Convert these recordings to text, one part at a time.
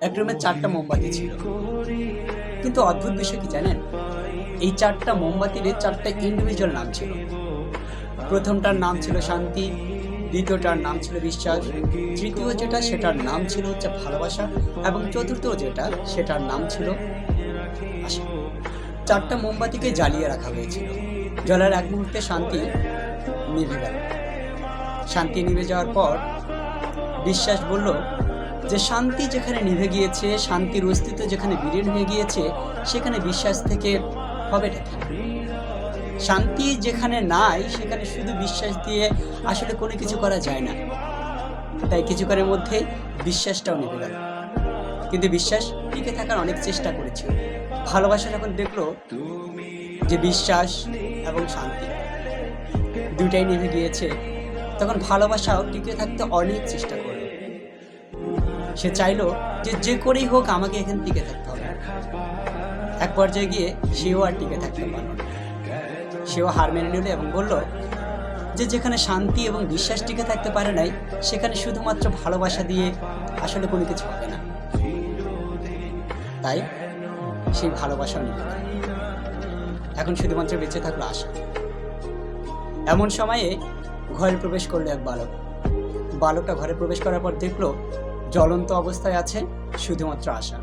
এক রুমে 4টা মোমবাতি ছিল। কিন্তু অদ্ভুত বিষয় কি জানেন, এই 4টা মোমবাতির 4টা ইন্ডিভিজুয়াল নাম ছিল। প্রথমটার নাম ছিল শান্তি, দ্বিতীয়টার নাম ছিল বিশ্বাস, তৃতীয় যেটা সেটার নাম ছিল হচ্ছে ভালোবাসা, এবং চতুর্থ যেটা সেটার নাম ছিল আশা। 4টা মোমবাতিকে জ্বালিয়ে রাখা হয়েছিল। জ্বলার এক মুহূর্তে শান্তি নিভে গেল। শান্তি নিভে যাওয়ার পর বিশ্বাস বলল যে শান্তি যেখানে নিভে গিয়েছে, শান্তির অস্তিত্ব যেখানে বিলীন হয়ে গিয়েছে, সেখানে বিশ্বাস থেকে হবেটা কি? শান্তি যেখানে নাই সেখানে শুধু বিশ্বাস দিয়ে আসলে কোনো কিছু করা যায় না। তাই কিছুক্ষণের মধ্যে বিশ্বাসটাও নিভে গেল। কিন্তু বিশ্বাস টিকে থাকার অনেক চেষ্টা করেছিল। ভালোবাসা যখন দেখলো যে বিশ্বাস এবং শান্তি দুইটাই নিভে গিয়েছে, তখন ভালোবাসাও টিকে থাকতে অনেক চেষ্টা করলো। সে চাইলো যে যে করেই হোক আমাকে এখান টিকে থাকতে হবে। এক পর্যায়ে গিয়ে সেও আর টিকে থাকতে পারল না। সেও হার মেনে নিল এবং বলল যে যেখানে শান্তি এবং বিশ্বাস টিকে থাকতে পারে নাই, সেখানে শুধুমাত্র ভালোবাসা দিয়ে আসলে কোনো কিছু হবে না। তাই সেই ভালোবাসাও নিবে না। এখন শুধুমাত্র বেঁচে থাকলো আশা। এমন সময়ে ঘরে প্রবেশ করলো এক বালক। বালকটা ঘরে প্রবেশ করার পর দেখলো জ্বলন্ত অবস্থায় আছে শুধুমাত্র আশা।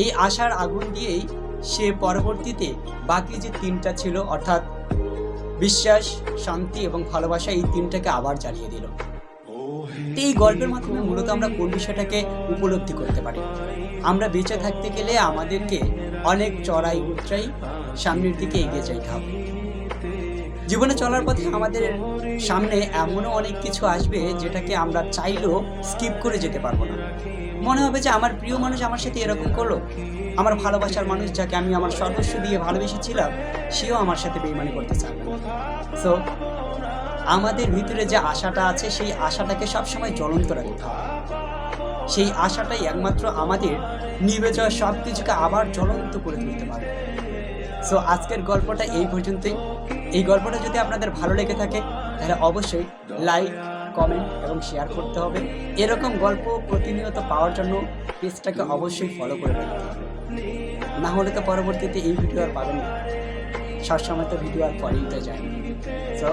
এই আশার আগুন দিয়েই সে পরবর্তীতে বাকি যে 3টা ছিল, অর্থাৎ বিশ্বাস, শান্তি এবং ভালোবাসা, এই 3টাকে আবার জ্বালিয়ে দিল। এই গল্পের মাধ্যমে মূলত আমরা কোন বিষয়টাকে উপলব্ধি করতে পারি? আমরা বেঁচে থাকতে গেলে আমাদেরকে অনেক চড়াই উতরাই সামনের দিকে এগিয়ে যাইতে হবে। জীবনে চলার পথে আমাদের সামনে এমনও অনেক কিছু আসবে যেটাকে আমরা চাইলেও স্কিপ করে যেতে পারবো না। মনে হবে যে আমার প্রিয় মানুষ আমার সাথে এরকম করলো, আমার ভালোবাসার মানুষ যাকে আমি আমার সর্বস্ব দিয়ে ভালোবেসেছিলাম সেও আমার সাথে বেইমানি করতে চাবে না। সো আমাদের ভিতরে যে আশাটা আছে সেই আশাটাকে সবসময় জ্বলন্ত রাখতে হবে। সেই আশাটাই একমাত্র আমাদের নিভে যাওয়া সব কিছুকে আবার জ্বলন্ত করে তুলতে পারে। সো আজকের গল্পটা এই পর্যন্তই। এই গল্পটা যদি আপনাদের ভালো লেগে থাকে তাহলে অবশ্যই লাইক, কমেন্ট এবং শেয়ার করতে হবে। এরকম গল্প প্রতিনিয়ত পাওয়ার জন্য পেজটাকে অবশ্যই ফলো করে রাখতে হবে। না হলে তো পরবর্তীতে এই ভিডিও আর পাবেন না। সবসময় তো ভিডিও আর পরেই তো যায়। সো